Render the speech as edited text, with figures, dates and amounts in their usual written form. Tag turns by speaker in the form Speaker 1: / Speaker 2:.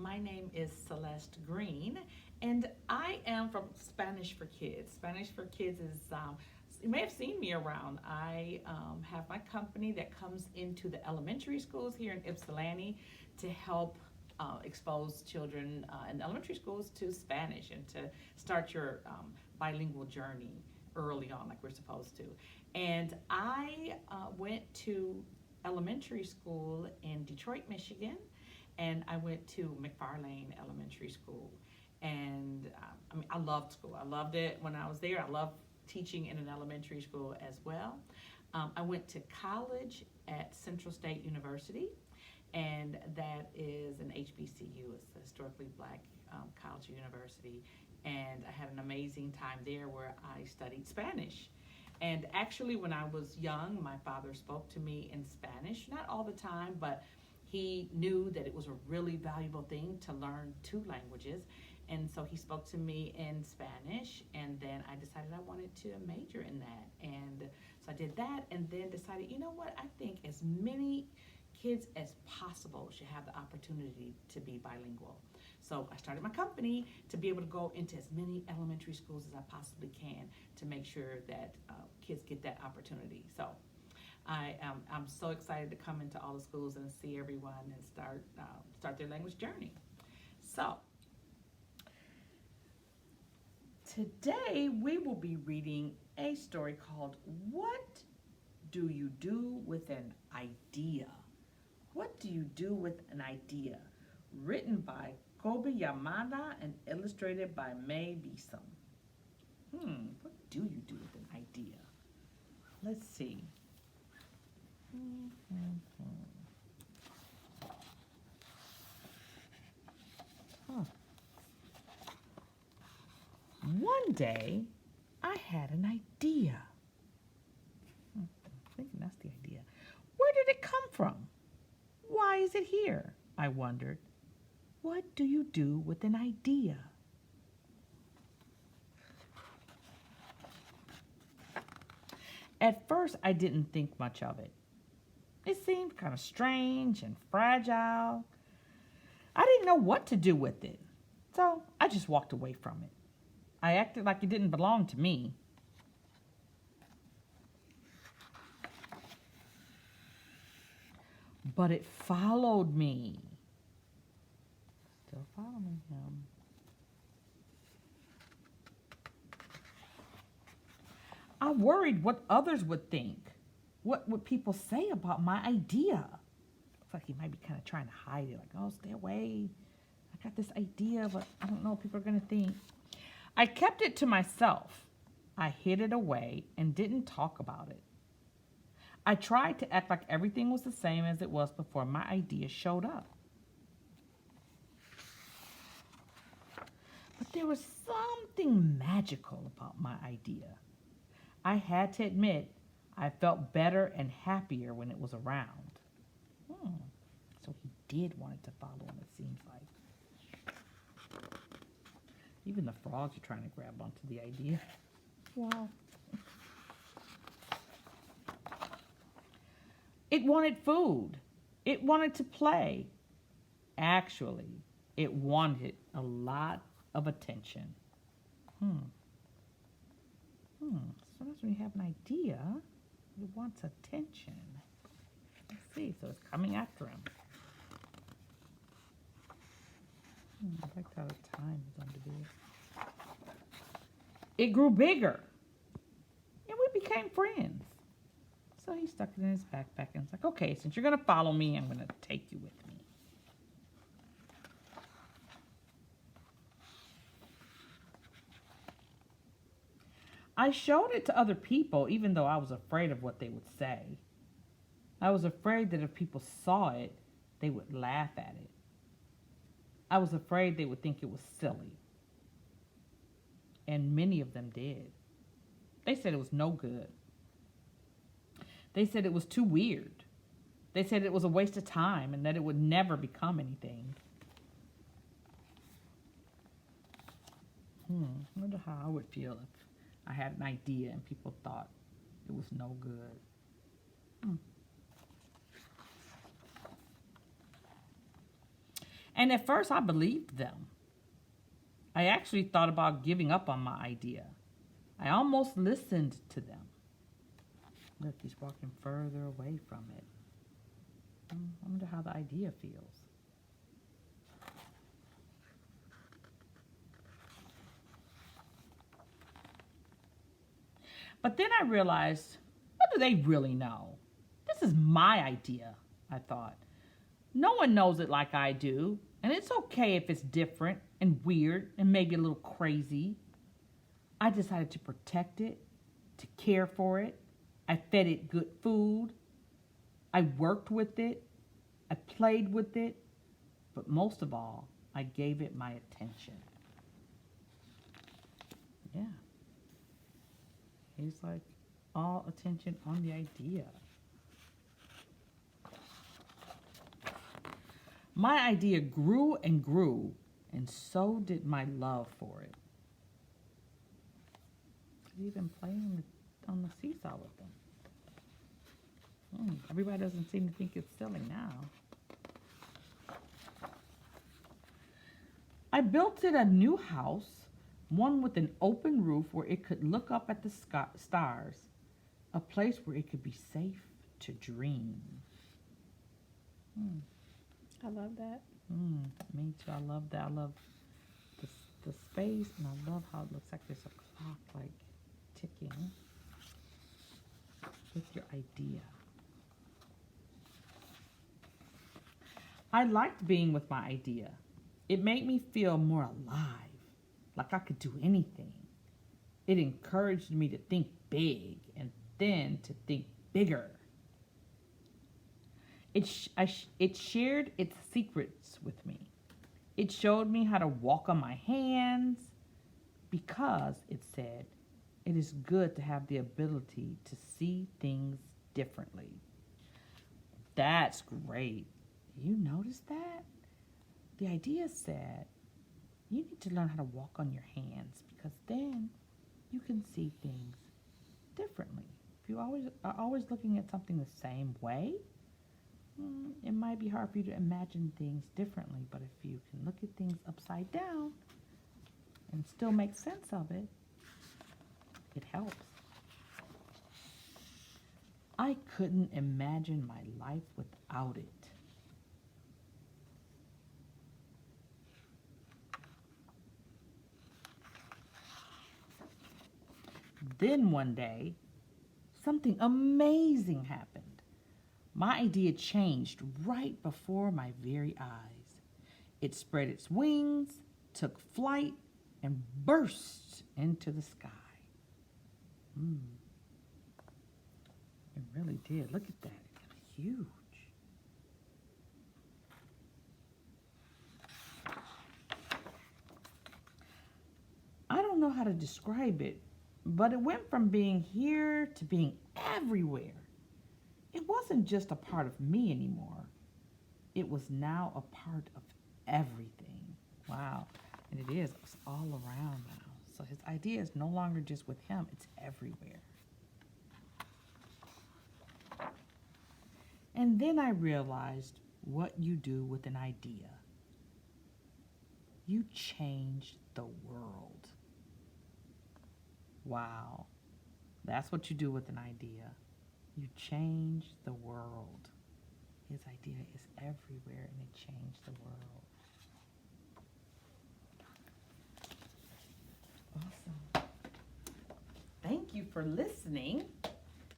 Speaker 1: My name is Celeste Green, and I am from Spanish for Kids. Spanish for Kids is, you may have seen me around. I have my company that comes into the elementary schools here in Ypsilanti to help expose children in elementary schools to Spanish and to start your bilingual journey early on, like we're supposed to. And I went to elementary school in Detroit, Michigan, and I went to McFarlane Elementary School. And I mean, I loved school. I loved it when I was there. I loved teaching in an elementary school as well. I went to college at Central State University, and that is an HBCU. It's a historically black college university. And I had an amazing time there where I studied Spanish. And actually, when I was young, my father spoke to me in Spanish, not all the time, but he knew that it was a really valuable thing to learn two languages. And so he spoke to me in Spanish, and then I decided I wanted to major in that. And so I did that, and then decided, you know what, I think as many kids as possible should have the opportunity to be bilingual. So I started my company to be able to go into as many elementary schools as I possibly can to make sure that kids get that opportunity. So I'm so excited to come into all the schools and see everyone and start their language journey. So today we will be reading a story called "What Do You Do with an Idea?" What do you do with an idea? Written by Kobe Yamada and illustrated by May Beeson. What do you do with an idea? Let's see. One day, I had an idea. I'm thinking that's the idea. Where did it come from? Why is it here? I wondered. What do you do with an idea? At first, I didn't think much of it. It seemed kind of strange and fragile. I didn't know what to do with it, so I just walked away from it. I acted like it didn't belong to me. But it followed me. Still following him. I worried what others would think. What would people say about my idea? Looks like he might be kind of trying to hide it. Like, oh, stay away. I got this idea, but I don't know what people are going to think. I kept it to myself. I hid it away and didn't talk about it. I tried to act like everything was the same as it was before my idea showed up. But there was something magical about my idea. I had to admit, I felt better and happier when it was around. So he did want it to follow him, it seems like. Even the frogs are trying to grab onto the idea. Wow. It wanted food. It wanted to play. Actually, it wanted a lot of attention. Sometimes when you have an idea, it wants attention. Let's see, so it's coming after him. I like how the time is on the video. It grew bigger, and we became friends. So he stuck it in his backpack and was like, okay, since you're going to follow me, I'm going to take you with me. I showed it to other people, even though I was afraid of what they would say. I was afraid that if people saw it, they would laugh at it. I was afraid they would think it was silly. And many of them did. They said it was no good. They said it was too weird. They said it was a waste of time and that it would never become anything. I wonder how I would feel if I had an idea and people thought it was no good.
Speaker 2: And at first, I believed them. I actually thought about giving up on my idea. I almost listened to them. Look, he's walking further away from it. I wonder how the idea feels. But then I realized, what do they really know? This is my idea, I thought. No one knows it like I do, and it's okay if it's different and weird and maybe a little crazy. I decided to protect it, to care for it. I fed it good food. I worked with it. I played with it. But most of all, I gave it my attention. Yeah. He's like all attention on the idea. My idea grew and grew, and so did my love for it. He's even playing on the seesaw with them. Everybody doesn't seem to think it's silly now. I built it a new house, one with an open roof where it could look up at the stars, a place where it could be safe to dream.
Speaker 3: I love that.
Speaker 2: Me too. I love that. I love the space, and I love how it looks like there's a clock like ticking with your idea. I liked being with my idea. It made me feel more alive, like I could do anything. It encouraged me to think big and then to think bigger. It shared its secrets with me. It showed me how to walk on my hands because, it said, it is good to have the ability to see things differently. That's great. You noticed that? The idea said you need to learn how to walk on your hands because then you can see things differently. If you are always looking at something the same way, it might be hard for you to imagine things differently. But if you can look at things upside down and still make sense of it, it helps. I couldn't imagine my life without it. Then one day, something amazing happened. My idea changed right before my very eyes. It spread its wings, took flight, and burst into the sky. It really did. Look at that. It's huge. I don't know how to describe it, but it went from being here to being everywhere. It wasn't just a part of me anymore. It was now a part of everything. Wow. And it is. It's all around now. So his idea is no longer just with him. It's everywhere. And then I realized what you do with an idea. You change the world. Wow. That's what you do with an idea. You change the world. His idea is everywhere, and it changed the world. Awesome. Thank you for listening.